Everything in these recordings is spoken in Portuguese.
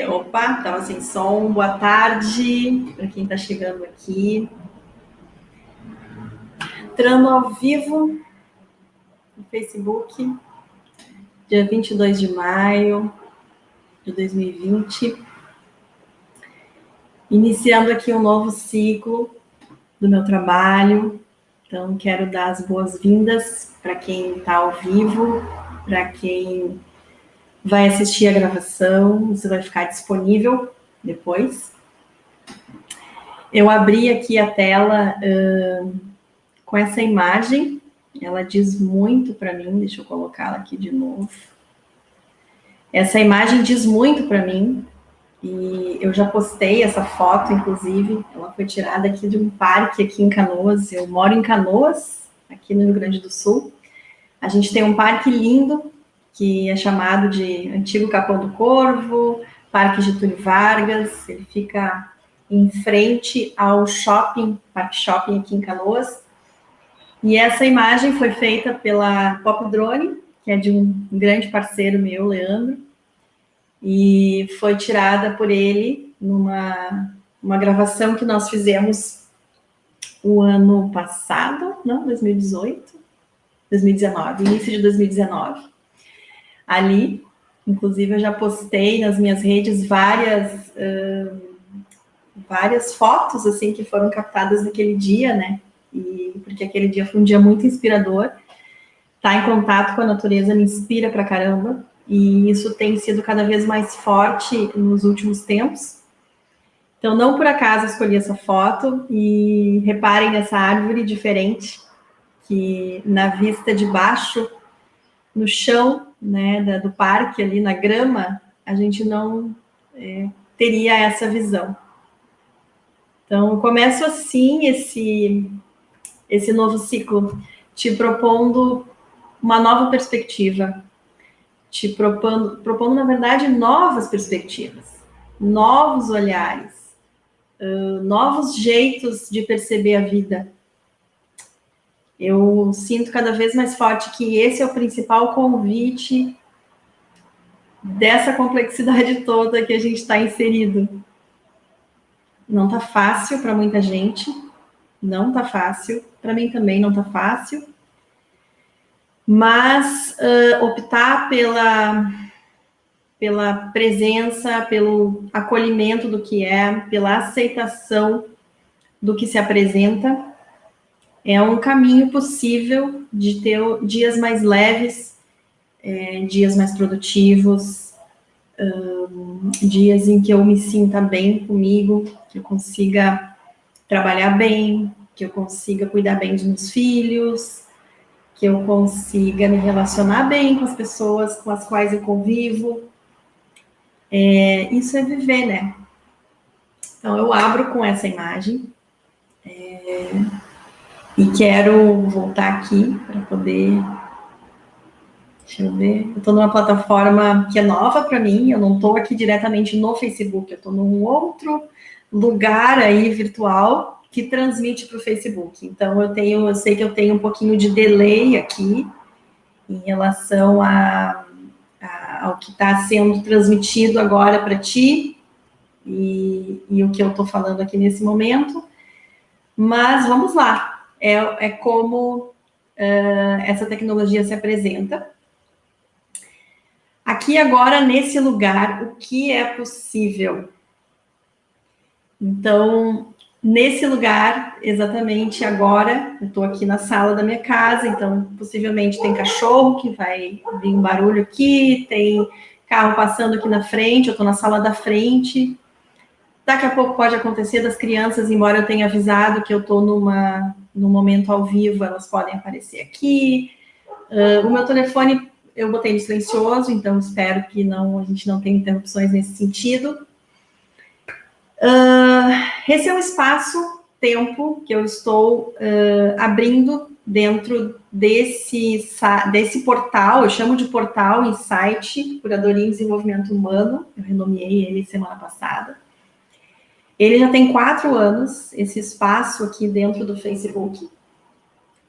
Opa, estava sem som. Boa tarde para quem está chegando aqui. Entrando ao vivo no Facebook, dia 22 de maio de 2020. Iniciando aqui um novo ciclo do meu trabalho. Então, quero dar as boas-vindas para quem está ao vivo, para quem vai assistir a gravação. Isso vai ficar disponível depois. Eu abri aqui a tela com essa imagem, ela diz muito para mim, deixa eu colocá-la aqui de novo. Essa imagem diz muito para mim, e eu já postei essa foto, inclusive, ela foi tirada aqui de um parque aqui em Canoas. Eu moro em Canoas, aqui no Rio Grande do Sul. A gente tem um parque lindo, que é chamado de Antigo Capão do Corvo, Parque Getúlio Vargas. Ele fica em frente ao shopping, Parque Shopping aqui em Canoas. E essa imagem foi feita pela Pop Drone, que é de um grande parceiro meu, Leandro, e foi tirada por ele numa gravação que nós fizemos o ano passado, não, 2018, 2019, início de 2019. Ali, inclusive, eu já postei nas minhas redes várias fotos assim que foram captadas naquele dia, né? E porque aquele dia foi um dia muito inspirador. Estar em contato com a natureza me inspira pra caramba, e isso tem sido cada vez mais forte nos últimos tempos. Então, não por acaso escolhi essa foto, e reparem nessa árvore diferente, que na vista de baixo, no chão, né, do parque, ali na grama, a gente não teria essa visão. Então, eu começo assim esse novo ciclo, te propondo uma nova perspectiva, te propondo, na verdade, novas perspectivas, novos olhares, novos jeitos de perceber a vida. Eu sinto cada vez mais forte que esse é o principal convite dessa complexidade toda que a gente está inserido. Não está fácil para muita gente, não está fácil, para mim também não está fácil, mas optar pela presença, pelo acolhimento do que é, pela aceitação do que se apresenta, é um caminho possível de ter dias mais leves, dias mais produtivos, dias em que eu me sinta bem comigo, que eu consiga trabalhar bem, que eu consiga cuidar bem dos meus filhos, que eu consiga me relacionar bem com as pessoas com as quais eu convivo. Isso é viver, né? Então, eu abro com essa imagem e quero voltar aqui para poder... Deixa eu ver. Eu estou numa plataforma que é nova para mim, eu não estou aqui diretamente no Facebook, eu estou num outro lugar aí virtual que transmite para o Facebook. Então, eu sei que eu tenho um pouquinho de delay aqui em relação ao que está sendo transmitido agora para ti e o que eu estou falando aqui nesse momento. Mas vamos lá, é como essa tecnologia se apresenta. Aqui agora, nesse lugar, o que é possível? Então, nesse lugar, exatamente agora, eu estou aqui na sala da minha casa, então possivelmente tem cachorro que vai vir um barulho aqui, tem carro passando aqui na frente, eu estou na sala da frente. Daqui a pouco pode acontecer das crianças, embora eu tenha avisado que eu estou num momento ao vivo, elas podem aparecer aqui. O meu telefone eu botei no silencioso, então espero que a gente não tenha interrupções nesse sentido. Esse é um espaço-tempo que eu estou abrindo dentro desse portal, eu chamo de portal Insight, Curadoria em Desenvolvimento Humano, eu renomeei ele semana passada. Ele já tem 4 anos, esse espaço aqui dentro do Facebook,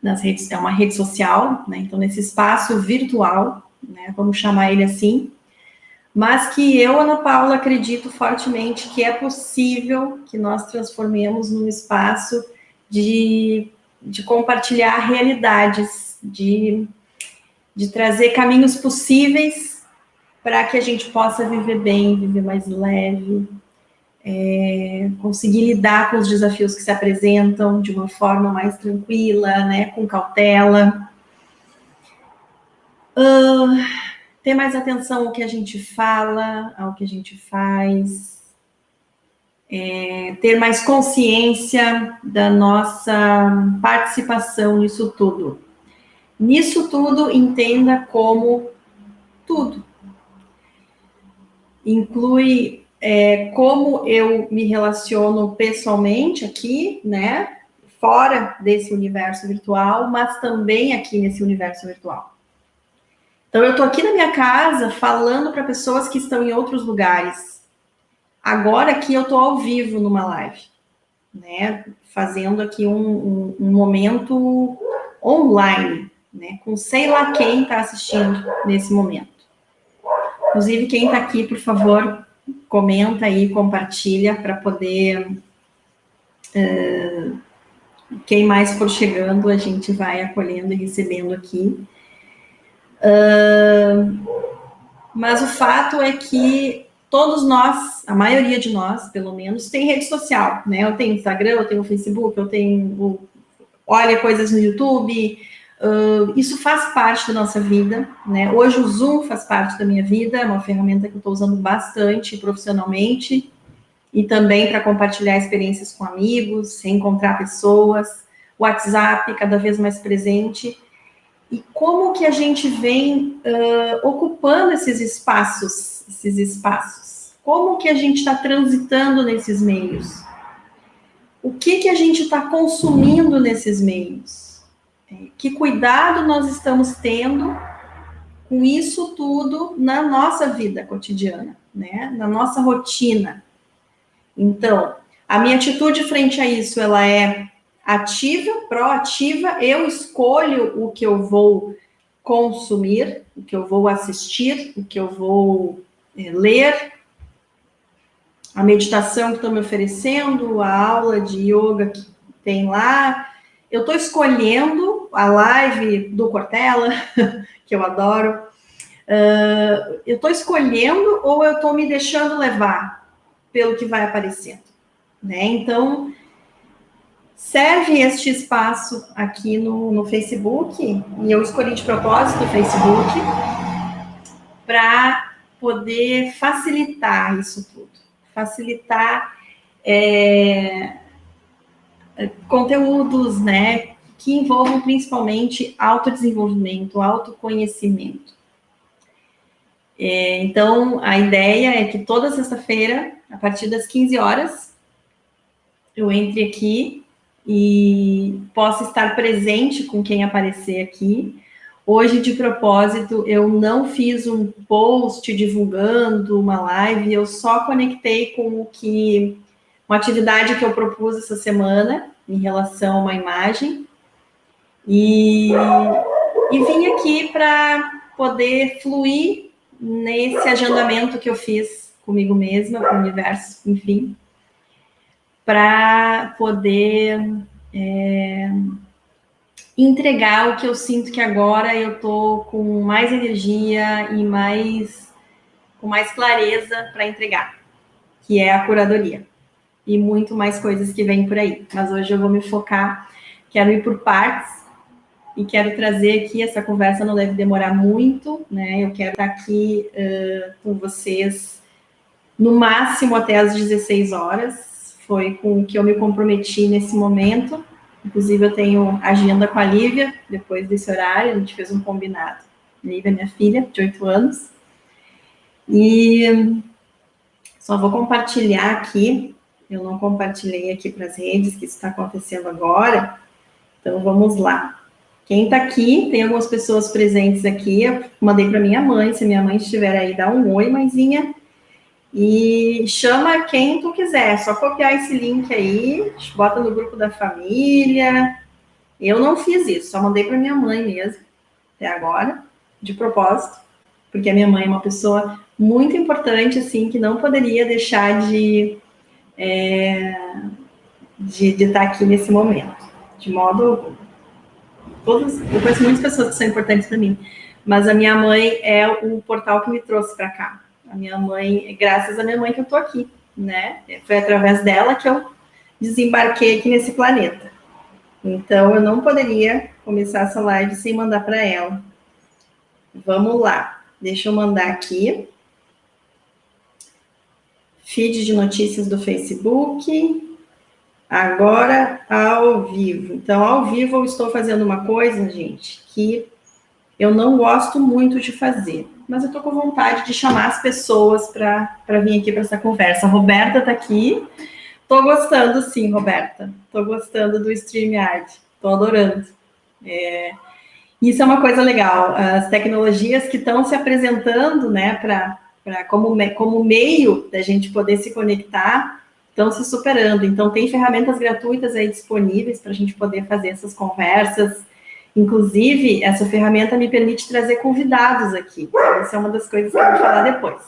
nas redes, é uma rede social, né? Então nesse espaço virtual, né, vamos chamar ele assim, mas que eu, Ana Paula, acredito fortemente que é possível que nós transformemos num espaço de compartilhar realidades, de trazer caminhos possíveis para que a gente possa viver bem, viver mais leve, conseguir lidar com os desafios que se apresentam de uma forma mais tranquila, né, com cautela. Ter mais atenção ao que a gente fala, ao que a gente faz, ter mais consciência da nossa participação nisso tudo. Nisso tudo, entenda como tudo. Inclui como eu me relaciono pessoalmente aqui, né? Fora desse universo virtual, mas também aqui nesse universo virtual. Então, eu estou aqui na minha casa falando para pessoas que estão em outros lugares. Agora aqui eu estou ao vivo numa live, né? Fazendo aqui um momento online, né? Com sei lá quem está assistindo nesse momento. Inclusive, quem está aqui, por favor, comenta aí, compartilha para poder. Quem mais for chegando, a gente vai acolhendo e recebendo aqui. Mas o fato é que todos nós, a maioria de nós, pelo menos, tem rede social, né? Eu tenho Instagram, eu tenho Facebook, eu tenho olha coisas no YouTube. Isso faz parte da nossa vida, né? Hoje o Zoom faz parte da minha vida, é uma ferramenta que eu estou usando bastante profissionalmente e também para compartilhar experiências com amigos, reencontrar pessoas. O WhatsApp cada vez mais presente. E como que a gente vem ocupando esses espaços? Como que a gente está transitando nesses meios? O que a gente está consumindo nesses meios? Que cuidado nós estamos tendo com isso tudo na nossa vida cotidiana, né? Na nossa rotina. Então, a minha atitude frente a isso, ela é ativa, proativa, eu escolho o que eu vou consumir, o que eu vou assistir, o que eu vou ler, a meditação que estão me oferecendo, a aula de yoga que tem lá. Eu estou escolhendo a live do Cortella, que eu adoro. Eu estou escolhendo ou eu estou me deixando levar pelo que vai aparecendo, né? Então, serve este espaço aqui no Facebook, e eu escolhi de propósito o Facebook, para poder facilitar isso tudo. Facilitar conteúdos, né, que envolvam principalmente autodesenvolvimento, autoconhecimento. Então, a ideia é que toda sexta-feira, a partir das 15 horas, eu entre aqui e possa estar presente com quem aparecer aqui. Hoje, de propósito, eu não fiz um post divulgando uma live, eu só conectei com uma atividade que eu propus essa semana em relação a uma imagem e vim aqui para poder fluir nesse agendamento que eu fiz comigo mesma, com o universo, enfim, para poder entregar o que eu sinto que agora eu tô com mais energia e com mais clareza para entregar, que é a curadoria. E muito mais coisas que vêm por aí. Mas hoje eu vou me focar, quero ir por partes e quero trazer aqui, essa conversa não deve demorar muito, né? Eu quero estar aqui com vocês no máximo até às 16 horas. Foi com o que eu me comprometi nesse momento. Inclusive, eu tenho agenda com a Lívia, depois desse horário, a gente fez um combinado. Lívia é minha filha, de 8 anos. E só vou compartilhar aqui, eu não compartilhei aqui para as redes, que isso está acontecendo agora, então vamos lá. Quem está aqui, tem algumas pessoas presentes aqui, eu mandei para minha mãe, se minha mãe estiver aí, dá um oi, mãezinha, e chama quem tu quiser, só copiar esse link aí, bota no grupo da família. Eu não fiz isso, só mandei para minha mãe mesmo, até agora, de propósito, porque a minha mãe é uma pessoa muito importante, assim, que não poderia deixar de estar aqui nesse momento. De modo eu conheço muitas pessoas que são importantes para mim, mas a minha mãe é o portal que me trouxe para cá. A minha mãe, graças à minha mãe que eu tô aqui, né? Foi através dela que eu desembarquei aqui nesse planeta. Então, eu não poderia começar essa live sem mandar para ela. Vamos lá. Deixa eu mandar aqui. Feed de notícias do Facebook. Agora, ao vivo. Então, ao vivo, eu estou fazendo uma coisa, gente, que eu não gosto muito de fazer. Mas eu estou com vontade de chamar as pessoas para vir aqui para essa conversa. A Roberta está aqui. Estou gostando, sim, Roberta. Estou gostando do StreamYard. Estou adorando. Isso é uma coisa legal. As tecnologias que estão se apresentando, né, como meio da gente poder se conectar, estão se superando. Então, tem ferramentas gratuitas aí disponíveis para a gente poder fazer essas conversas. Inclusive, essa ferramenta me permite trazer convidados aqui. Essa é uma das coisas que eu vou falar depois.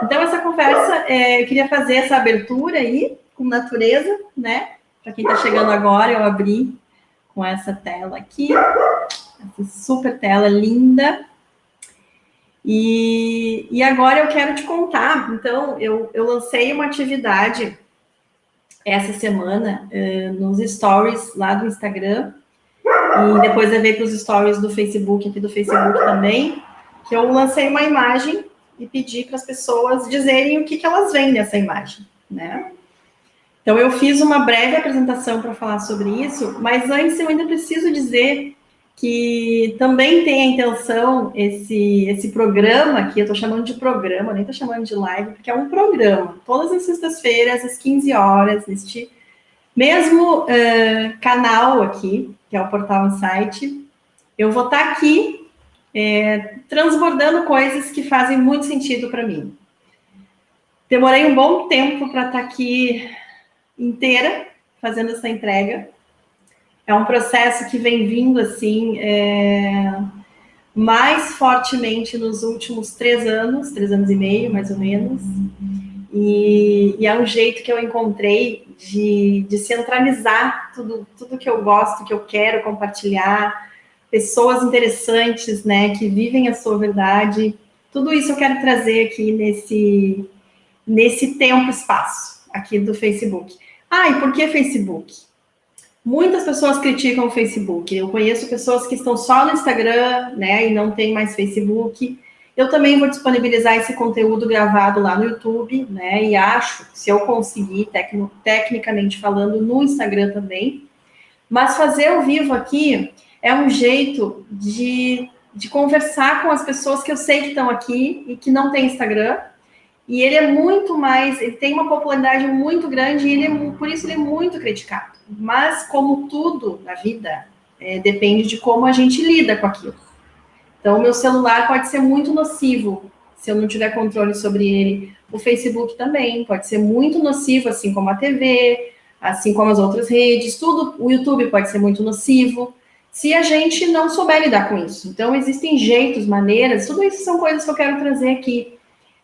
Então, essa conversa, eu queria fazer essa abertura aí, com natureza, né? Para quem está chegando agora, eu abri com essa tela aqui. Essa super tela linda. E agora eu quero te contar. Então, eu lancei uma atividade essa semana nos stories lá do Instagram. E depois eu veio para os stories do Facebook, aqui do Facebook também, que eu lancei uma imagem e pedi para as pessoas dizerem o que elas veem nessa imagem, né? Então, eu fiz uma breve apresentação para falar sobre isso, mas antes eu ainda preciso dizer que também tem a intenção, esse programa, que eu estou chamando de programa, nem estou chamando de live, porque é um programa, todas as sextas-feiras, às 15 horas, neste mesmo canal aqui, que é o Portal Insight, eu vou estar aqui transbordando coisas que fazem muito sentido para mim. Demorei um bom tempo para estar aqui inteira fazendo essa entrega. É um processo que vem vindo assim mais fortemente nos últimos 3 anos e meio, mais ou menos. E é um jeito que eu encontrei de centralizar tudo que eu gosto, que eu quero compartilhar, pessoas interessantes, né, que vivem a sua verdade. Tudo isso eu quero trazer aqui nesse tempo e espaço aqui do Facebook. E por que Facebook? Muitas pessoas criticam o Facebook. Eu conheço pessoas que estão só no Instagram, né, e não tem mais Facebook. Eu também vou disponibilizar esse conteúdo gravado lá no YouTube, né, e acho, se eu conseguir, tecnicamente falando, no Instagram também. Mas fazer ao vivo aqui é um jeito de conversar com as pessoas que eu sei que estão aqui e que não têm Instagram. E ele é muito mais, ele tem uma popularidade muito grande e por isso ele é muito criticado. Mas, como tudo na vida, depende de como a gente lida com aquilo. Então, o meu celular pode ser muito nocivo se eu não tiver controle sobre ele. O Facebook também pode ser muito nocivo, assim como a TV, assim como as outras redes, tudo. O YouTube pode ser muito nocivo, se a gente não souber lidar com isso. Então, existem jeitos, maneiras, tudo isso são coisas que eu quero trazer aqui.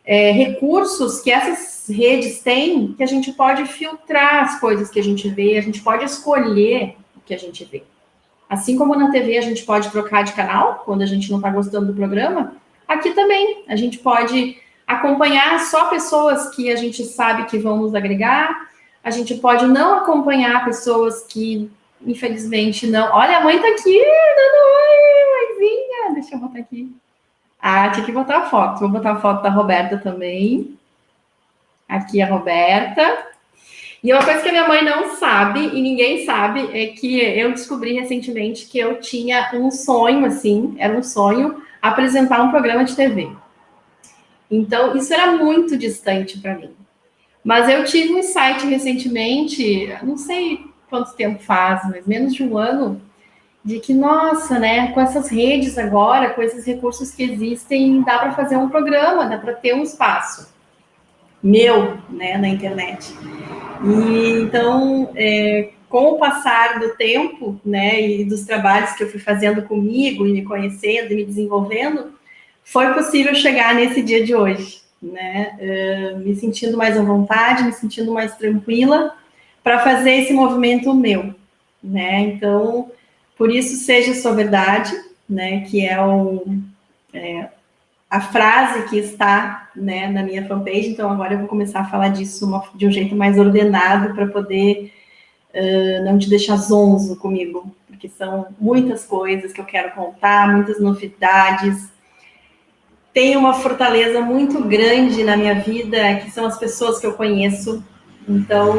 Recursos que essas redes têm, que a gente pode filtrar as coisas que a gente vê, a gente pode escolher o que a gente vê. Assim como na TV a gente pode trocar de canal, quando a gente não está gostando do programa, aqui também a gente pode acompanhar só pessoas que a gente sabe que vão nos agregar, a gente pode não acompanhar pessoas que, infelizmente, não... Olha, a mãe tá aqui, dando oi, mãezinha, deixa eu botar aqui. Tinha que botar a foto. Vou botar a foto da Roberta também. Aqui a Roberta. E uma coisa que a minha mãe não sabe, e ninguém sabe, é que eu descobri recentemente que eu tinha um sonho, assim, era um sonho, apresentar um programa de TV. Então, isso era muito distante para mim. Mas eu tive um insight recentemente, não sei quanto tempo faz, mas menos de um ano, de que, nossa, né, com essas redes agora, com esses recursos que existem, dá para fazer um programa, dá para ter um espaço meu, né, na internet. E então, com o passar do tempo, né, e dos trabalhos que eu fui fazendo comigo, e me conhecendo, e me desenvolvendo, foi possível chegar nesse dia de hoje, né? Me sentindo mais à vontade, me sentindo mais tranquila para fazer esse movimento meu, né? Então, por isso seja sua verdade, né? Que é a frase que está, né, na minha fanpage. Então, agora eu vou começar a falar disso de um jeito mais ordenado para poder não te deixar zonzo comigo, porque são muitas coisas que eu quero contar, muitas novidades. Tem uma fortaleza muito grande na minha vida, que são as pessoas que eu conheço. Então,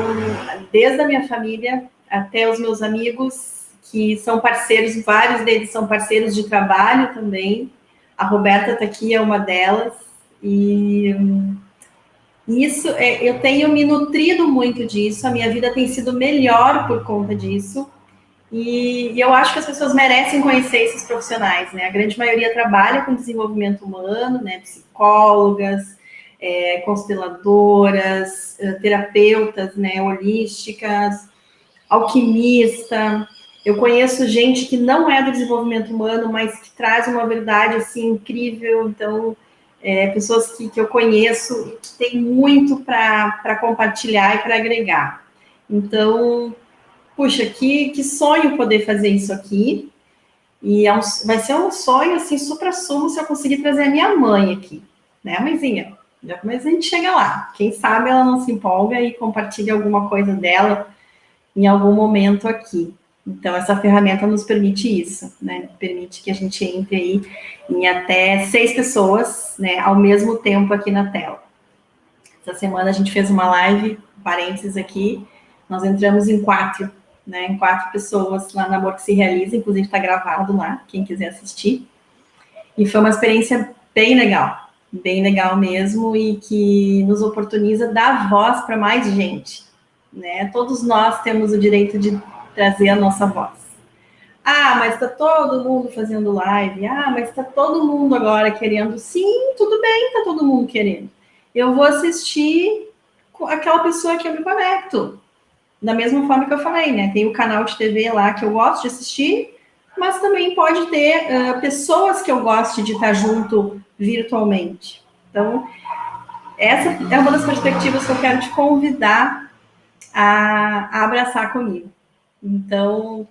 desde a minha família até os meus amigos, que são parceiros, vários deles são parceiros de trabalho também. A Roberta está aqui, é uma delas. E isso, eu tenho me nutrido muito disso, a minha vida tem sido melhor por conta disso. E eu acho que as pessoas merecem conhecer esses profissionais, né? A grande maioria trabalha com desenvolvimento humano, né? Psicólogas, consteladoras, terapeutas, né? Holísticas, alquimista. Eu conheço gente que não é do desenvolvimento humano, mas que traz uma verdade assim incrível. Então, pessoas que eu conheço e que tem muito para compartilhar e para agregar. Então, puxa, que sonho poder fazer isso aqui. E vai ser um sonho, assim, supra-sumo se eu conseguir trazer a minha mãe aqui. Né, mãezinha? Mas a gente chega lá. Quem sabe ela não se empolga e compartilha alguma coisa dela em algum momento aqui. Então, essa ferramenta nos permite isso, né? Permite que a gente entre aí em até 6 pessoas, né, ao mesmo tempo aqui na tela. Essa semana a gente fez uma live, parênteses aqui, nós entramos em 4, né, em 4 pessoas lá na Amor que se Realiza, inclusive está gravado lá, quem quiser assistir. E foi uma experiência bem legal mesmo, e que nos oportuniza dar voz para mais gente, né? Todos nós temos o direito de trazer a nossa voz. Ah, mas está todo mundo fazendo live. Ah, mas está todo mundo agora querendo. Sim, tudo bem, está todo mundo querendo. Eu vou assistir aquela pessoa que eu me conecto. Da mesma forma que eu falei, né? Tem o canal de TV lá que eu gosto de assistir, mas também pode ter pessoas que eu goste de estar junto virtualmente. Então, essa é uma das perspectivas que eu quero te convidar a abraçar comigo. Então,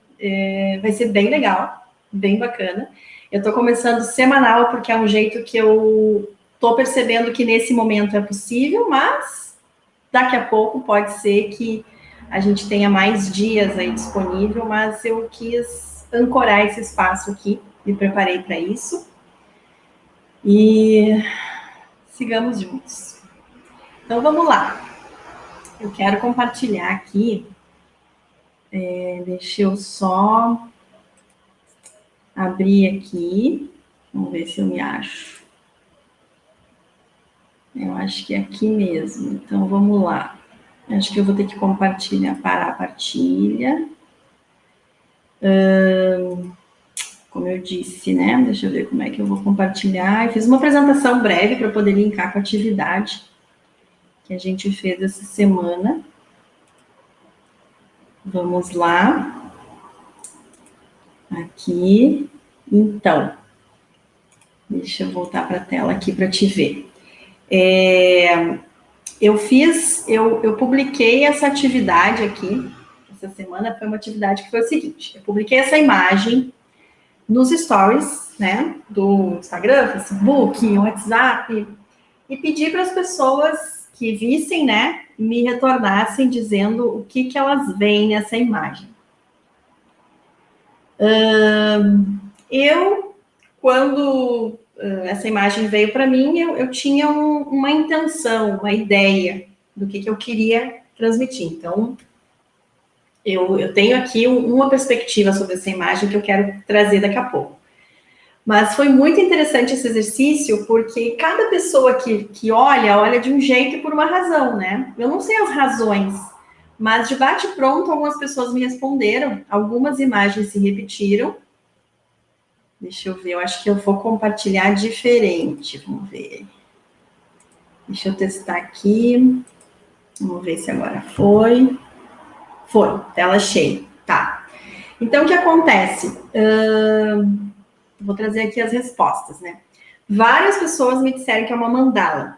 vai ser bem legal, bem bacana. Eu estou começando semanal, porque é um jeito que eu estou percebendo que nesse momento é possível, mas daqui a pouco pode ser que a gente tenha mais dias aí disponível, mas eu quis ancorar esse espaço aqui, me preparei para isso. E sigamos juntos. Então, vamos lá. Eu quero compartilhar aqui. Deixa eu só abrir aqui. Vamos ver se eu me acho. Eu acho que é aqui mesmo. Então, vamos lá. Acho que eu vou ter que compartilhar, parar a partilha. Como eu disse, né? Deixa eu ver como é que eu vou compartilhar. Eu fiz uma apresentação breve para poder linkar com a atividade que a gente fez essa semana. Vamos lá. Aqui. Então, deixa eu voltar para a tela aqui para te ver. Eu publiquei essa atividade aqui, essa semana foi uma atividade que foi o seguinte, eu publiquei essa imagem nos stories, né, do Instagram, Facebook, WhatsApp, e pedi para as pessoas que vissem, né, me retornassem dizendo o que elas veem nessa imagem. Quando essa imagem veio para mim, eu tinha uma intenção, uma ideia do que eu queria transmitir. Então, eu tenho aqui uma perspectiva sobre essa imagem que eu quero trazer daqui a pouco. Mas foi muito interessante esse exercício, porque cada pessoa que olha de um jeito e por uma razão, né? Eu não sei as razões, mas de bate-pronto, algumas pessoas me responderam, algumas imagens se repetiram. Deixa eu ver, eu acho que eu vou compartilhar diferente, vamos ver. Deixa eu testar aqui. Vamos ver se agora foi. Foi, tela cheia, tá. Então, o que acontece? Vou trazer aqui as respostas, né? Várias pessoas me disseram que é uma mandala.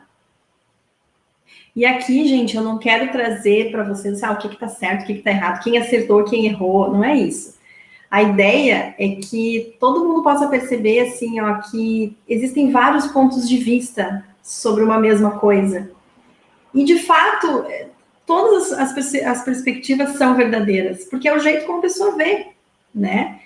E aqui, gente, eu não quero trazer para vocês o que está certo, o que está errado, quem acertou, quem errou, não é isso. A ideia é que todo mundo possa perceber, assim, ó, que existem vários pontos de vista sobre uma mesma coisa. E, de fato, todas as perspectivas são verdadeiras, porque é o jeito como a pessoa vê, né?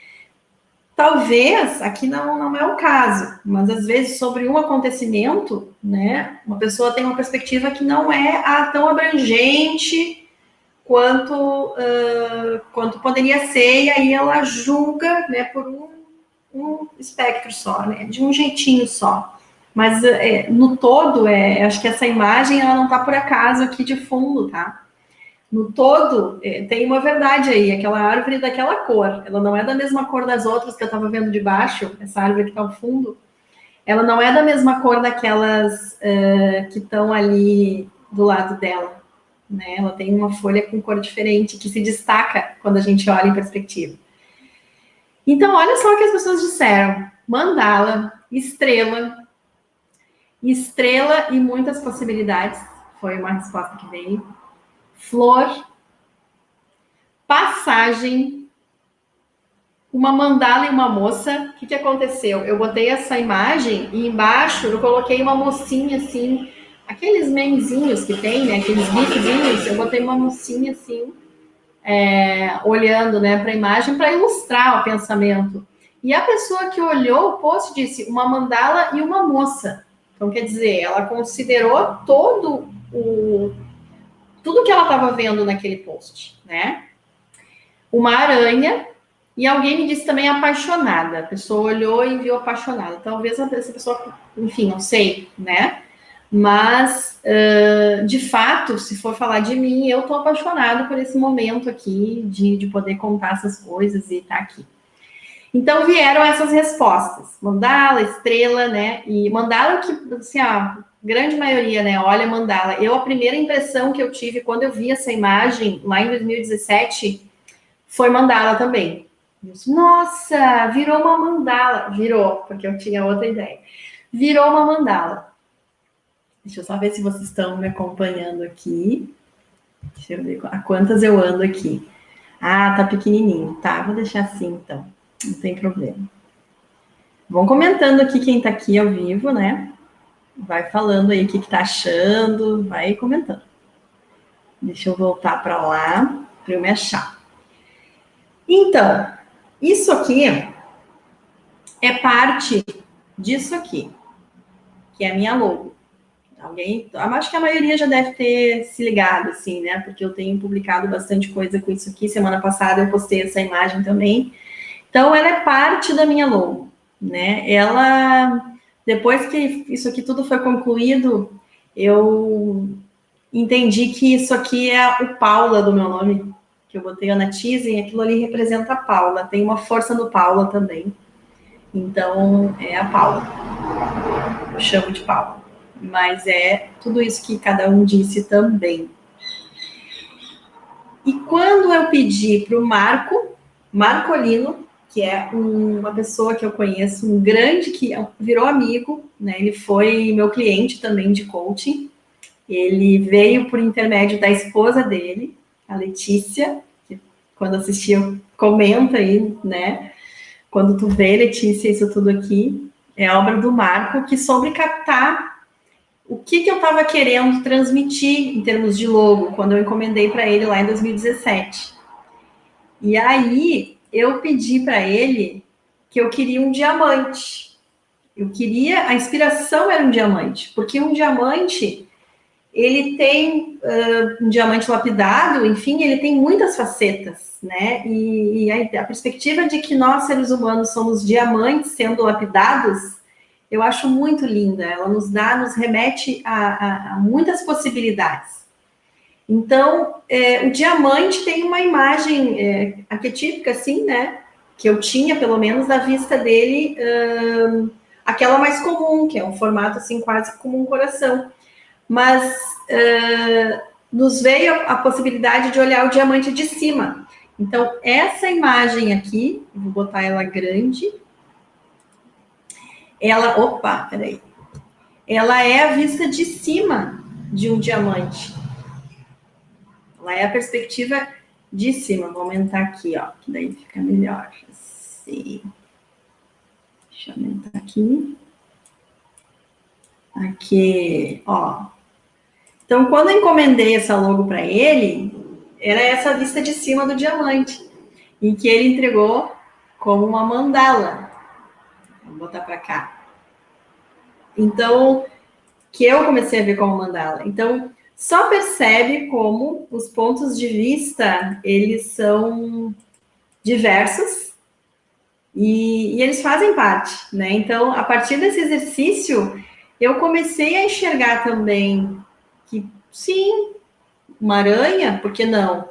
Talvez, aqui não é o caso, mas às vezes sobre um acontecimento, né, uma pessoa tem uma perspectiva que não é tão abrangente quanto poderia ser, e aí ela julga, né, por um espectro só, né, de um jeitinho só. Mas no todo, acho que essa imagem ela não está por acaso aqui de fundo, tá? No todo, tem uma verdade aí, aquela árvore daquela cor, ela não é da mesma cor das outras que eu estava vendo de baixo, essa árvore que está ao fundo, ela não é da mesma cor daquelas que estão ali do lado dela, né? Ela tem uma folha com cor diferente, que se destaca quando a gente olha em perspectiva. Então, olha só o que as pessoas disseram: mandala, estrela e muitas possibilidades, foi uma resposta que veio, flor, passagem, uma mandala e uma moça. O que aconteceu? Eu botei essa imagem e embaixo eu coloquei uma mocinha assim, aqueles memezinhos que tem, né? Aqueles gifzinhos, eu botei uma mocinha assim, olhando, né, para a imagem para ilustrar o pensamento. E a pessoa que olhou o post disse uma mandala e uma moça. Então, quer dizer, ela considerou tudo que ela estava vendo naquele post, né? Uma aranha, e alguém me disse também apaixonada. A pessoa olhou e viu apaixonada. Talvez essa pessoa, enfim, não sei, né? Mas, de fato, se for falar de mim, eu tô apaixonada por esse momento aqui, de poder contar essas coisas e estar aqui. Então, vieram essas respostas. Mandala, estrela, né? E mandala que, assim, a grande maioria, né? Olha, mandala. A primeira impressão que eu tive quando eu vi essa imagem, lá em 2017, foi mandala também. Nossa, virou uma mandala. Virou, porque eu tinha outra ideia. Virou uma mandala. Deixa eu só ver se vocês estão me acompanhando aqui. Deixa eu ver a quantas eu ando aqui. Ah, tá pequenininho. Tá, vou deixar assim então. Não tem problema. Vão comentando aqui quem tá aqui ao vivo, né? Vai falando aí o que tá achando, vai comentando. Deixa eu voltar para lá para eu me achar. Então, isso aqui é parte disso aqui, que é a minha logo. Acho que a maioria já deve ter se ligado, assim, né? Porque eu tenho publicado bastante coisa com isso aqui. Semana passada eu postei essa imagem também. Então, ela é parte da minha logo, né? Depois que isso aqui tudo foi concluído, eu entendi que isso aqui é o Paula do meu nome, que eu botei Ana Tizen, aquilo ali representa a Paula. Tem uma força no Paula também. Então, é a Paula. Eu chamo de Paula. Mas é tudo isso que cada um disse também. E quando eu pedi para o Marcolino, que é uma pessoa que eu conheço, um grande, que virou amigo, né? Ele foi meu cliente também de coaching. Ele veio por intermédio da esposa dele, a Letícia, que quando assistiu, comenta aí, né? Quando tu vê, Letícia, isso tudo aqui, é obra do Marco, que soube captar o que eu estava querendo transmitir em termos de logo, quando eu encomendei para ele lá em 2017. E aí, eu pedi para ele que eu queria um diamante. A inspiração era um diamante, porque um diamante, ele tem um diamante lapidado, enfim, ele tem muitas facetas, né? E a perspectiva de que nós, seres humanos, somos diamantes sendo lapidados, eu acho muito linda. Ela nos remete a muitas possibilidades. Então, o diamante tem uma imagem arquetípica, assim, né? Que eu tinha, pelo menos, da vista dele, aquela mais comum, que é um formato, assim, quase como um coração. Mas nos veio a possibilidade de olhar o diamante de cima. Então, essa imagem aqui, vou botar ela grande. Ela é a vista de cima de um diamante? Ela é a perspectiva de cima. Vou aumentar aqui, ó, que daí fica melhor. Assim. Deixa eu aumentar aqui. Aqui, ó. Então, quando eu encomendei essa logo para ele, era essa vista de cima do diamante, em que ele entregou como uma mandala. Vou botar para cá. Então, que eu comecei a ver como mandala. Então, só percebe como os pontos de vista, eles são diversos e eles fazem parte, né? Então, a partir desse exercício, eu comecei a enxergar também que, sim, uma aranha, por que não?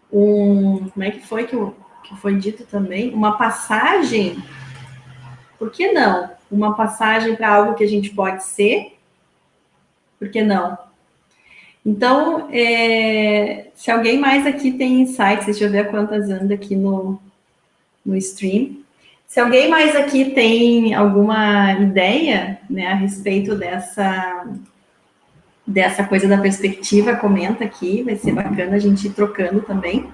Como é que foi que foi dito também? Uma passagem, por que não? Uma passagem para algo que a gente pode ser, por que não? Então, se alguém mais aqui tem insights, deixa eu ver quantas anda aqui no stream. Se alguém mais aqui tem alguma ideia, né, a respeito dessa coisa da perspectiva, comenta aqui, vai ser bacana a gente ir trocando também.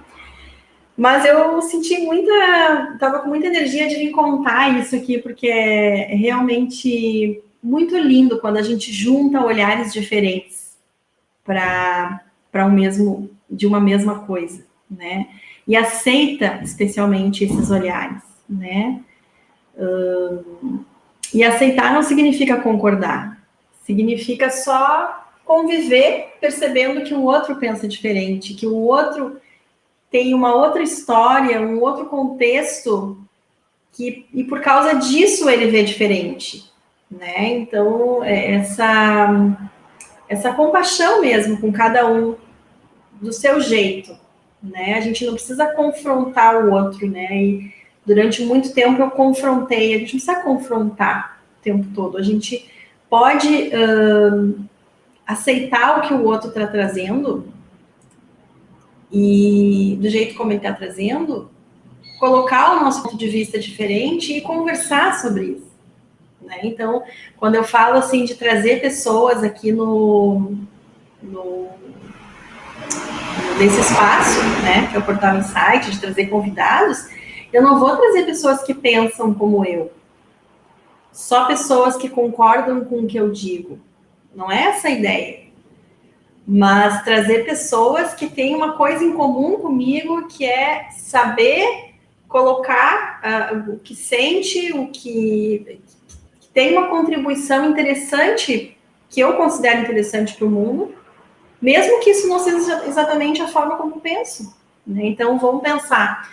Mas eu senti estava com muita energia de vir contar isso aqui, porque é realmente muito lindo quando a gente junta olhares diferentes para de uma mesma coisa, né? E aceita especialmente esses olhares, né? E aceitar não significa concordar, significa só conviver percebendo que o outro pensa diferente, que o outro tem uma outra história, um outro contexto, e por causa disso ele vê diferente, né? Então, essa compaixão mesmo com cada um do seu jeito, né? A gente não precisa confrontar o outro, né? E durante muito tempo eu confrontei, a gente não precisa confrontar o tempo todo, a gente pode aceitar o que o outro está trazendo e do jeito como ele está trazendo, colocar o nosso ponto de vista diferente e conversar sobre isso, né? Então, quando eu falo assim de trazer pessoas aqui nesse espaço, né, que é o Portal Insight, de trazer convidados, eu não vou trazer pessoas que pensam como eu, só pessoas que concordam com o que eu digo. Não é essa a ideia. Mas trazer pessoas que têm uma coisa em comum comigo, que é saber colocar o que sente, o que tem uma contribuição interessante, que eu considero interessante para o mundo, mesmo que isso não seja exatamente a forma como penso, né? Então, vamos pensar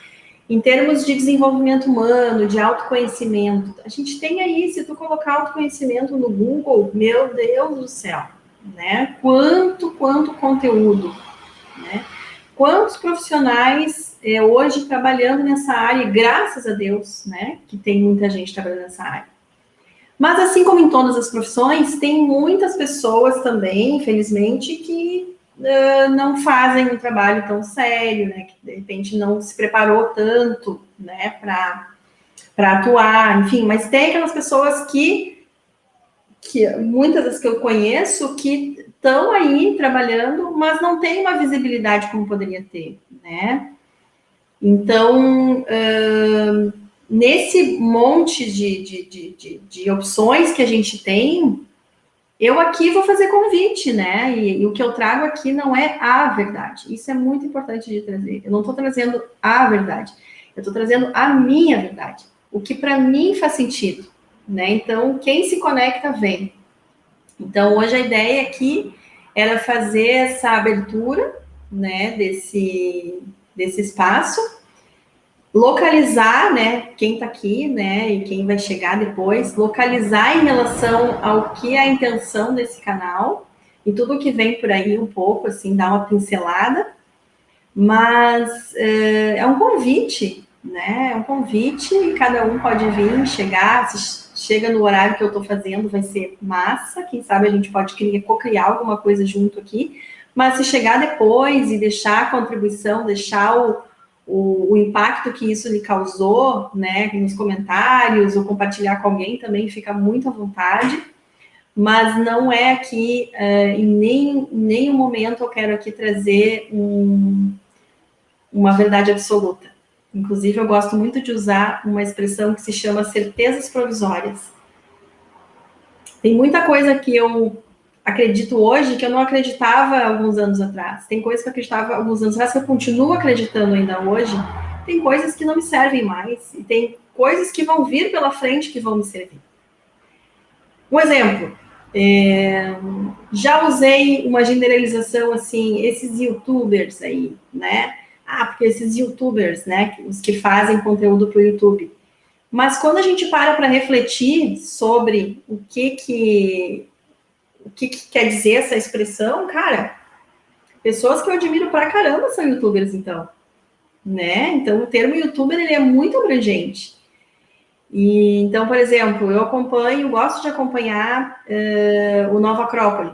em termos de desenvolvimento humano, de autoconhecimento. A gente tem aí, se tu colocar autoconhecimento no Google, meu Deus do céu, né? Quanto conteúdo, né? Quantos profissionais hoje trabalhando nessa área, graças a Deus, né? Que tem muita gente trabalhando nessa área. Mas, assim como em todas as profissões, tem muitas pessoas também, infelizmente, que não fazem um trabalho tão sério, né? Que, de repente, não se preparou tanto, né? Para atuar, enfim. Mas tem aquelas pessoas que muitas das que eu conheço, que estão aí trabalhando, mas não tem uma visibilidade como poderia ter, né? Então, nesse monte de opções que a gente tem, eu aqui vou fazer convite, né? E o que eu trago aqui não é a verdade. Isso é muito importante de trazer. Eu não estou trazendo a verdade. Eu estou trazendo a minha verdade. O que para mim faz sentido, né? Então, quem se conecta, vem. Então, hoje a ideia aqui era fazer essa abertura, né? Desse espaço, localizar, né, quem está aqui, né, e quem vai chegar depois, localizar em relação ao que é a intenção desse canal e tudo que vem por aí um pouco, assim, dar uma pincelada, mas é um convite, né, é um convite e cada um pode vir, chegar, se chega no horário que eu estou fazendo, vai ser massa, quem sabe a gente pode co-criar alguma coisa junto aqui, mas se chegar depois e deixar a contribuição, deixar o impacto que isso lhe causou, né, nos comentários, ou compartilhar com alguém também, fica muito à vontade. mas não é aqui, em nenhum momento eu quero aqui trazer uma verdade absoluta. Inclusive, eu gosto muito de usar uma expressão que se chama certezas provisórias. Tem muita coisa que eu acredito hoje que eu não acreditava alguns anos atrás. Tem coisas que eu acreditava alguns anos atrás que eu continuo acreditando ainda hoje. Tem coisas que não me servem mais. E tem coisas que vão vir pela frente que vão me servir. Um exemplo. Já usei uma generalização assim, esses youtubers aí, né? Porque esses youtubers, né? Os que fazem conteúdo para o YouTube. Mas quando a gente para refletir sobre o que quer dizer essa expressão, cara, pessoas que eu admiro pra caramba são youtubers, então, né? Então, o termo youtuber, ele é muito abrangente. E, então, por exemplo, eu gosto de acompanhar o Nova Acrópole.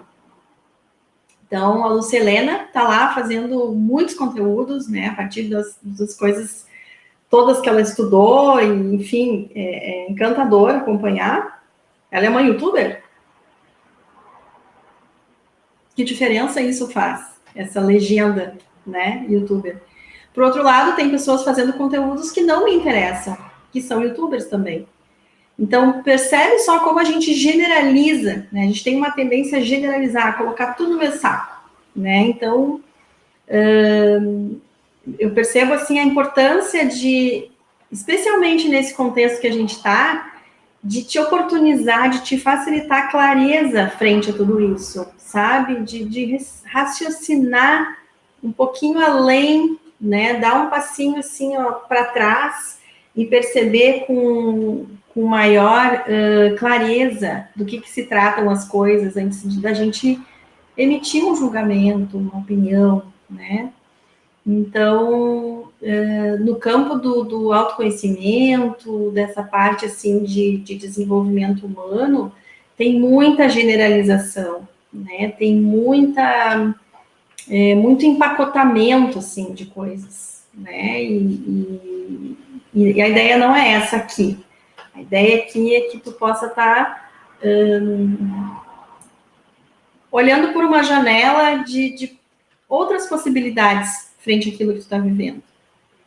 Então, a Lucelena tá lá fazendo muitos conteúdos, né? A partir das coisas todas que ela estudou, e, enfim, é encantador acompanhar. Ela é uma youtuber? Que diferença isso faz? Essa legenda, né, youtuber. Por outro lado, tem pessoas fazendo conteúdos que não me interessam, que são youtubers também. Então, percebe só como a gente generaliza, né? A gente tem uma tendência a generalizar, a colocar tudo no mesmo saco, né? Então, eu percebo, assim, a importância de, especialmente nesse contexto que a gente está, de te oportunizar, de te facilitar clareza frente a tudo isso, sabe? De raciocinar um pouquinho além, né? Dar um passinho assim para trás e perceber com maior clareza do que se tratam as coisas antes da gente emitir um julgamento, uma opinião, né? Então, no campo do autoconhecimento, dessa parte assim de desenvolvimento humano, tem muita generalização, né? Tem muito empacotamento assim de coisas, né? E a ideia não é essa aqui. A ideia aqui é que tu possa estar olhando por uma janela de outras possibilidades frente àquilo que tu está vivendo.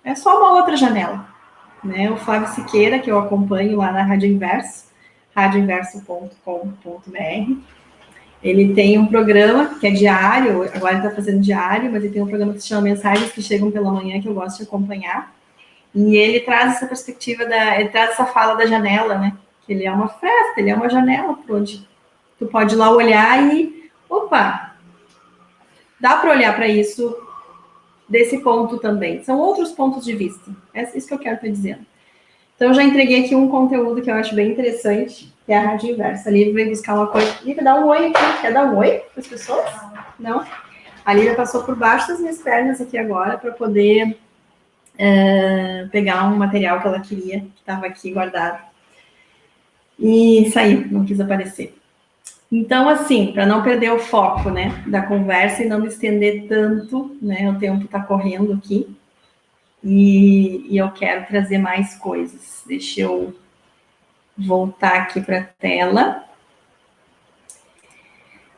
É só uma outra janela, né? O Flávio Siqueira, que eu acompanho lá na Rádio Inverso, radioinverso.com.br, ele tem um programa que é diário, agora ele está fazendo diário, mas ele tem um programa que se chama Mensagens que Chegam pela Manhã, que eu gosto de acompanhar, e ele traz essa perspectiva, ele traz essa fala da janela, né? Que ele é uma festa, ele é uma janela por onde tu pode ir lá olhar e, opa, dá para olhar para isso desse ponto também. São outros pontos de vista. É isso que eu quero estar dizendo. Então, eu já entreguei aqui um conteúdo que eu acho bem interessante, que é a Rádio Inversa. A Lívia veio buscar uma coisa. Lívia, dá um oi aqui. Quer dar um oi para as pessoas? Não? A Lívia passou por baixo das minhas pernas aqui agora para poder pegar um material que ela queria, que estava aqui guardado. E saiu, não quis aparecer. Então, assim, para não perder o foco, né, da conversa e não me estender tanto, né, o tempo está correndo aqui, e eu quero trazer mais coisas. Deixa eu voltar aqui para a tela.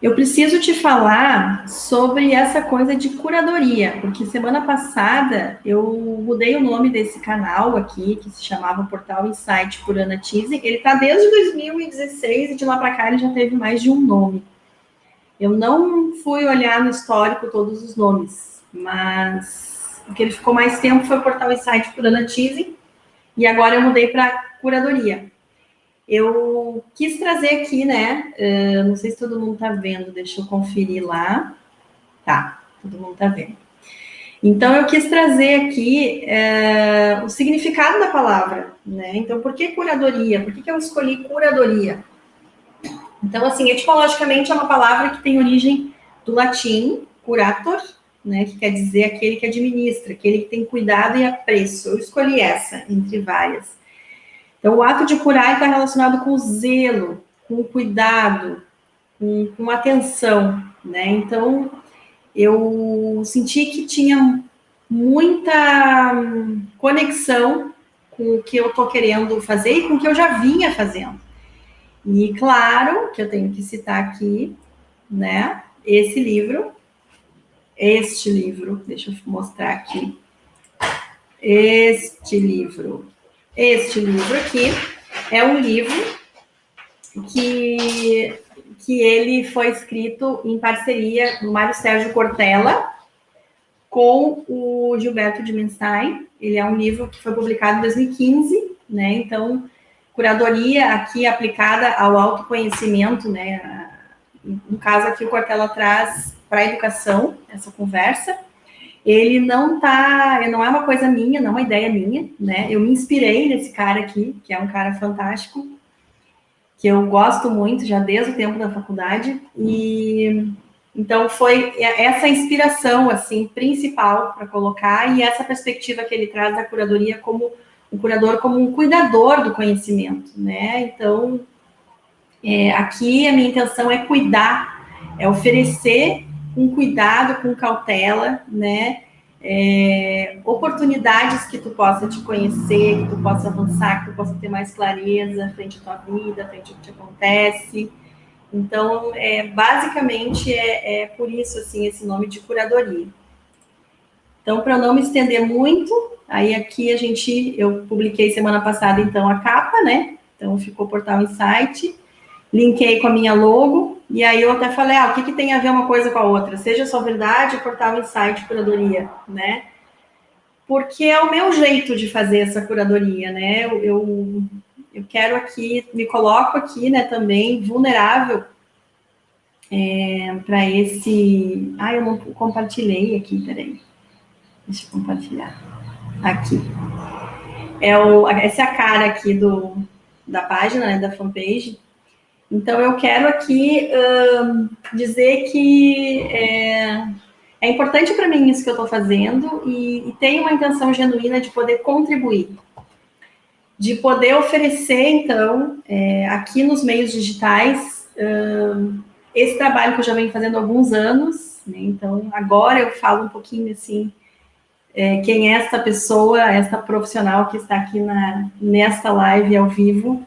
Eu preciso te falar sobre essa coisa de curadoria, porque semana passada eu mudei o nome desse canal aqui, que se chamava Portal Insight por Ana Tise. Ele está desde 2016 e de lá para cá ele já teve mais de um nome. Eu não fui olhar no histórico todos os nomes, mas o que ele ficou mais tempo foi o Portal Insight por Ana Tise, e agora eu mudei para curadoria. Eu quis trazer aqui, né? Não sei se todo mundo está vendo, deixa eu conferir lá. Tá, todo mundo está vendo. Então, eu quis trazer aqui o significado da palavra, né? Então, por que curadoria? Por que eu escolhi curadoria? Então, assim, etimologicamente é uma palavra que tem origem do latim, curator, né? Que quer dizer aquele que administra, aquele que tem cuidado e apreço. Eu escolhi essa, entre várias. Então, o ato de curar está relacionado com o zelo, com o cuidado, com atenção, né? Então, eu senti que tinha muita conexão com o que eu estou querendo fazer e com o que eu já vinha fazendo. E claro que eu tenho que citar aqui, né, este livro, deixa eu mostrar aqui, este livro aqui é um livro que ele foi escrito em parceria do Mário Sérgio Cortella com o Gilberto Dimenstein. Ele é um livro que foi publicado em 2015, né? Então, curadoria aqui aplicada ao autoconhecimento, né? No caso aqui, o Cortella traz para a educação essa conversa. Ele não é uma coisa minha, não é uma ideia minha, né? Eu me inspirei nesse cara aqui, que é um cara fantástico, que eu gosto muito já desde o tempo da faculdade, e então foi essa inspiração assim principal para colocar, e essa perspectiva que ele traz da curadoria como o curador como um cuidador do conhecimento, né? Então aqui a minha intenção é cuidar, é oferecer com cuidado, com cautela, né? Oportunidades que tu possa te conhecer, que tu possa avançar, que tu possa ter mais clareza frente à tua vida, frente ao que te acontece. Então, basicamente, por isso, assim, esse nome de curadoria. Então, para não me estender muito, aí aqui eu publiquei semana passada, então, a capa, né? Então, ficou Portal Insight, linkei com a minha logo, e aí eu até falei, o que tem a ver uma coisa com a outra? Seja só verdade, Portal Insight, curadoria, né? Porque é o meu jeito de fazer essa curadoria, né? Eu quero aqui, me coloco aqui, né, também vulnerável para esse... eu não compartilhei aqui, peraí. Deixa eu compartilhar. Aqui. Essa é a cara aqui da página, né, da fanpage. Então, eu quero aqui dizer que é importante para mim isso que eu estou fazendo e tenho uma intenção genuína de poder contribuir, de poder oferecer, então, aqui nos meios digitais, esse trabalho que eu já venho fazendo há alguns anos, né? Então, agora eu falo um pouquinho, assim, quem é esta pessoa, esta profissional que está aqui nesta live ao vivo,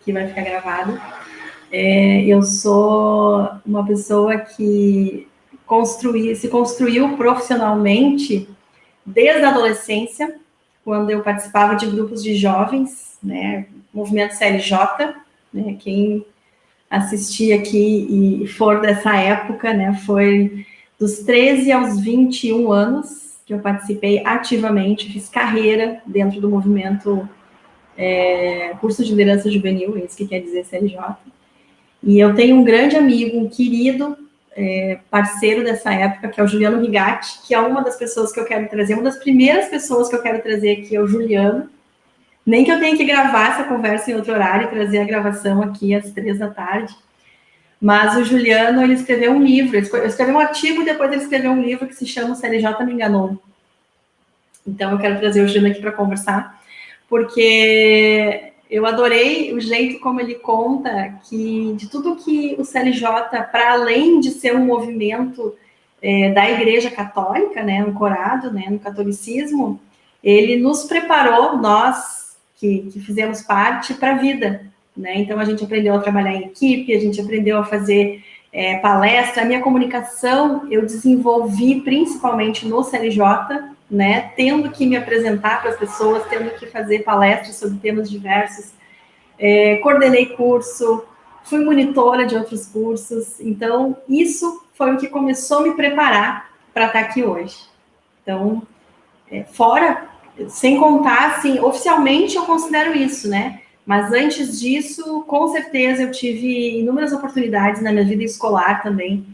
que vai ficar gravada. Eu sou uma pessoa que se construiu profissionalmente desde a adolescência, quando eu participava de grupos de jovens, né, movimento CLJ, né, quem assistir aqui e for dessa época, né, foi dos 13 aos 21 anos que eu participei ativamente, fiz carreira dentro do movimento Curso de Liderança Juvenil, isso que quer dizer CLJ. E eu tenho um grande amigo, um querido parceiro dessa época, que é o Juliano Rigatti, que é uma das pessoas que eu quero trazer, uma das primeiras pessoas que eu quero trazer aqui é o Juliano. Nem que eu tenha que gravar essa conversa em outro horário e trazer a gravação aqui às 3 da tarde. Mas o Juliano, ele escreveu um livro, ele escreveu um artigo e depois ele escreveu um livro que se chama O CLJ Me Enganou. Então eu quero trazer o Juliano aqui para conversar, porque eu adorei o jeito como ele conta que de tudo que o CLJ, para além de ser um movimento da Igreja Católica, né, ancorado, né, no catolicismo, ele nos preparou, nós que fizemos parte, para a vida, né? Então a gente aprendeu a trabalhar em equipe, a gente aprendeu a fazer palestra. A minha comunicação eu desenvolvi principalmente no CLJ, né? Tendo que me apresentar para as pessoas, tendo que fazer palestras sobre temas diversos. Coordenei curso, fui monitora de outros cursos. Então, isso foi o que começou a me preparar para estar aqui hoje. Então, sem contar, assim, oficialmente eu considero isso, né? Mas antes disso, com certeza eu tive inúmeras oportunidades na minha vida escolar também,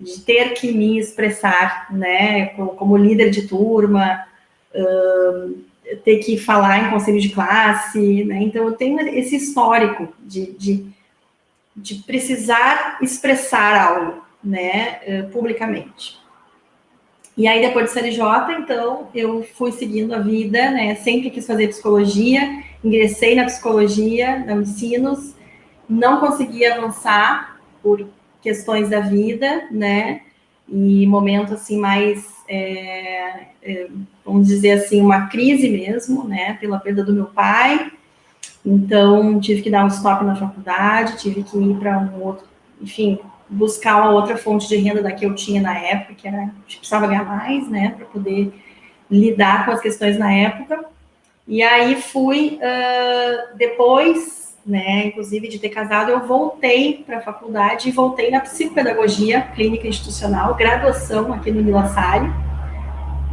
de ter que me expressar, né? Como líder de turma, ter que falar em conselho de classe, né? Então eu tenho esse histórico de precisar expressar algo, né, publicamente. E aí, depois do CLJ, então, eu fui seguindo a vida, né, sempre quis fazer psicologia, ingressei na psicologia, na Unicinos, não consegui avançar por questões da vida, né, e momento, assim, mais, vamos dizer assim, uma crise mesmo, né, pela perda do meu pai. Então, tive que dar um stop na faculdade, tive que ir para um outro, enfim, buscar uma outra fonte de renda da que eu tinha na época, que era, precisava ganhar mais, né, para poder lidar com as questões na época. E aí fui, depois, né, inclusive de ter casado, eu voltei para a faculdade e voltei na psicopedagogia clínica institucional, graduação aqui no Vila Salle.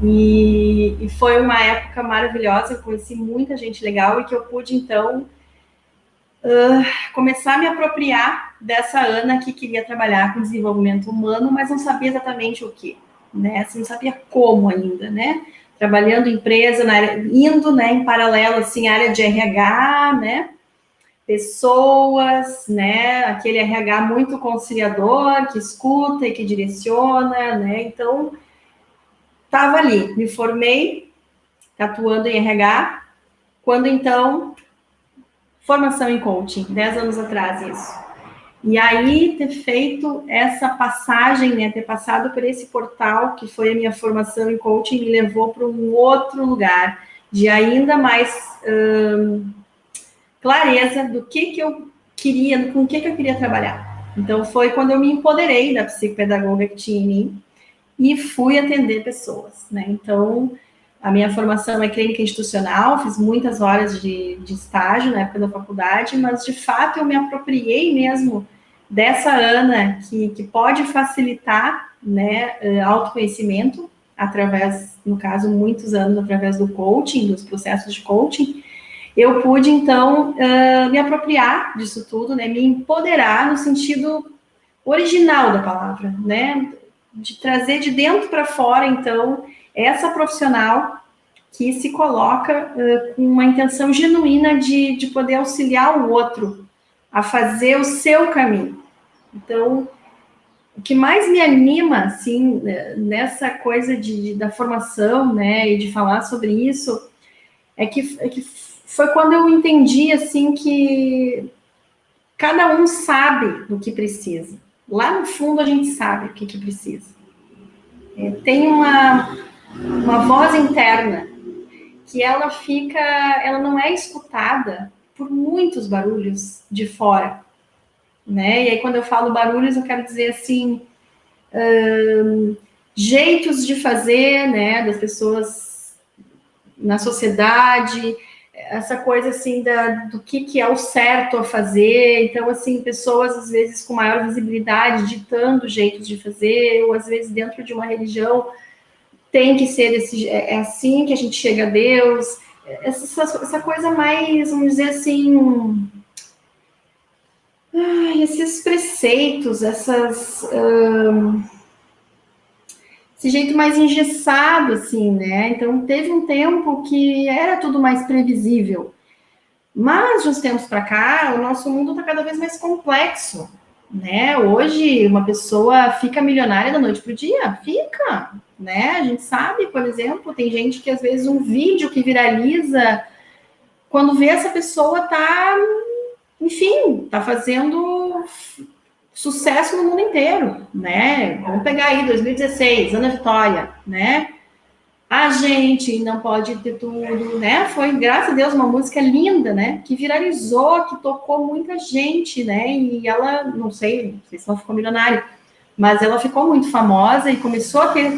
E foi uma época maravilhosa, eu conheci muita gente legal e que eu pude, então, começar a me apropriar dessa Ana que queria trabalhar com desenvolvimento humano, mas não sabia exatamente o que, né? Assim, não sabia como ainda, né? Trabalhando em empresa, na área, indo, né, em paralelo, assim, área de RH, né? Pessoas, né? Aquele RH muito conciliador, que escuta e que direciona, né? Então, estava ali, me formei, atuando em RH, quando então, formação em coaching, 10 anos atrás isso. E aí, ter feito essa passagem, né, ter passado por esse portal, que foi a minha formação em coaching, me levou para um outro lugar, de ainda mais clareza do que eu queria, com o que eu queria trabalhar. Então, foi quando eu me empoderei da psicopedagoga que tinha em mim e fui atender pessoas, né? Então, a minha formação é clínica institucional, fiz muitas horas de estágio na época da faculdade, mas, de fato, eu me apropriei mesmo dessa Ana que pode facilitar, né, autoconhecimento através, no caso, muitos anos através do coaching, dos processos de coaching. Eu pude, então, me apropriar disso tudo, né, me empoderar no sentido original da palavra, né, de trazer de dentro para fora, então, essa profissional que se coloca com uma intenção genuína de poder auxiliar o outro a fazer o seu caminho. Então, o que mais me anima, assim, nessa coisa da formação, né, e de falar sobre isso, é que foi quando eu entendi, assim, que cada um sabe do que precisa. Lá no fundo, a gente sabe o que precisa. Tem uma voz interna que ela não é escutada por muitos barulhos de fora, né? E aí, quando eu falo barulhos, eu quero dizer, assim, jeitos de fazer, né, das pessoas na sociedade, essa coisa, assim, do que é o certo a fazer. Então, assim, pessoas, às vezes, com maior visibilidade, ditando jeitos de fazer, ou, às vezes, dentro de uma religião, tem que ser é assim que a gente chega a Deus. Essa coisa mais, vamos dizer assim, esses preceitos, esse jeito mais engessado, assim, né? Então, teve um tempo que era tudo mais previsível. Mas, de uns tempos para cá, o nosso mundo está cada vez mais complexo, né? Hoje, uma pessoa fica milionária da noite para o dia? Fica, né? A gente sabe, por exemplo, tem gente que, às vezes, um vídeo que viraliza, quando vê essa pessoa tá, enfim, tá fazendo sucesso no mundo inteiro, né? Vamos pegar aí 2016, Ana Vitória, né? A gente não pode ter tudo, né? Foi, graças a Deus, uma música linda, né? Que viralizou, que tocou muita gente, né? E ela, não sei se ela ficou milionária, mas ela ficou muito famosa e começou a ter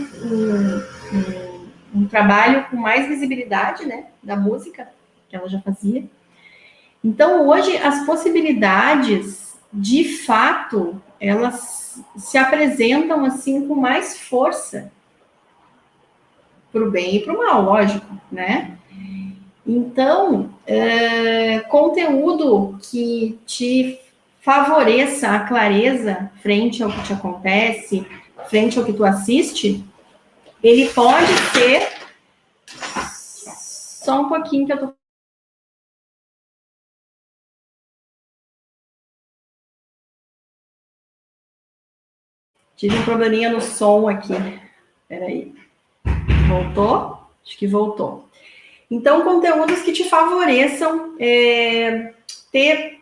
um trabalho com mais visibilidade, né? Da música que ela já fazia. Então, hoje, as possibilidades, de fato, elas se apresentam, assim, com mais força, para o bem e para o mal, lógico, né? Então, conteúdo que te favoreça a clareza frente ao que te acontece, frente ao que tu assiste, ele pode ser... Só um pouquinho que eu tô... Tive um probleminha no som aqui. Peraí. Voltou? Acho que voltou. Então, conteúdos que te favoreçam ter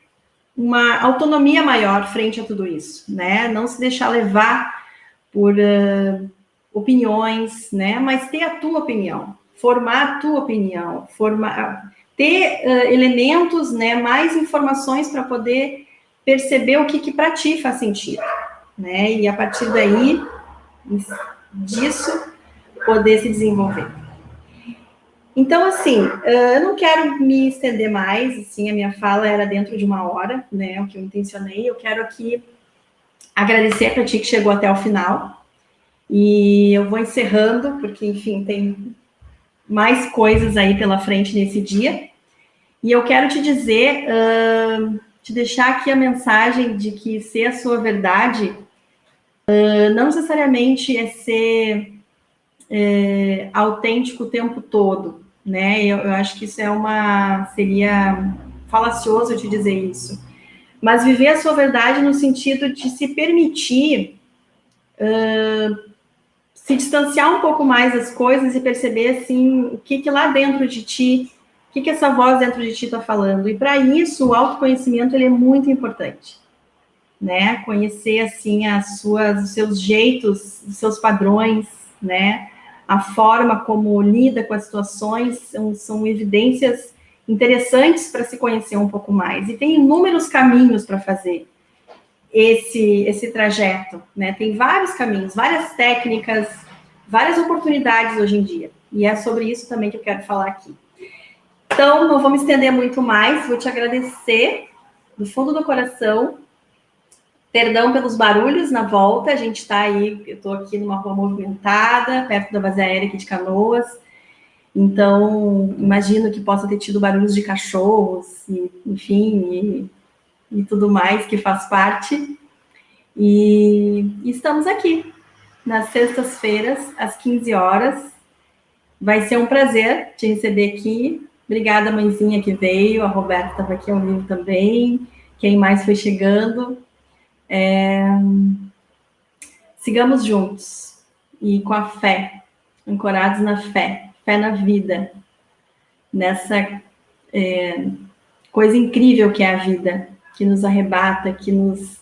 uma autonomia maior frente a tudo isso, né? Não se deixar levar por opiniões, né? Mas ter a tua opinião, formar a tua opinião, ter elementos, né, mais informações para poder perceber o que para ti faz sentido, né? E a partir daí, disso, poder se desenvolver. Então, assim, eu não quero me estender mais, assim, a minha fala era dentro de 1 hora, né, o que eu intencionei. Eu quero aqui agradecer para ti que chegou até o final, e eu vou encerrando, porque, enfim, tem mais coisas aí pela frente nesse dia, e eu quero te dizer, te deixar aqui a mensagem de que ser a sua verdade não necessariamente é ser autêntico o tempo todo, né? Eu acho que isso seria falacioso eu te dizer isso. Mas viver a sua verdade no sentido de se permitir se distanciar um pouco mais das coisas e perceber, assim, o que lá dentro de ti, o que essa voz dentro de ti está falando. E para isso, o autoconhecimento ele é muito importante, né? Conhecer, assim, os seus jeitos, os seus padrões, né? A forma como lida com as situações são evidências interessantes para se conhecer um pouco mais. E tem inúmeros caminhos para fazer esse trajeto, né? Tem vários caminhos, várias técnicas, várias oportunidades hoje em dia. E é sobre isso também que eu quero falar aqui. Então, não vou me estender muito mais, vou te agradecer do fundo do coração. Perdão pelos barulhos na volta, a gente está aí, eu estou aqui numa rua movimentada, perto da base aérea aqui de Canoas, então imagino que possa ter tido barulhos de cachorros, e, enfim, e tudo mais que faz parte. E estamos aqui, nas sextas-feiras, às 15 horas. Vai ser um prazer te receber aqui. Obrigada, mãezinha, que veio. A Roberta estava aqui ao vivo também. Quem mais foi chegando? Sigamos juntos e com a fé, ancorados na fé, fé na vida, nessa coisa incrível que é a vida, que nos arrebata, que nos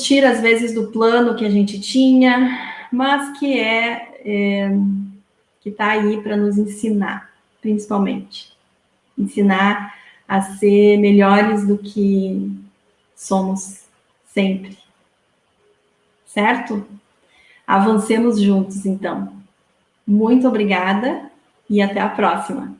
tira às vezes do plano que a gente tinha, mas que está aí para nos ensinar, principalmente. Ensinar a ser melhores do que somos sempre. Certo? Avancemos juntos, então. Muito obrigada e até a próxima.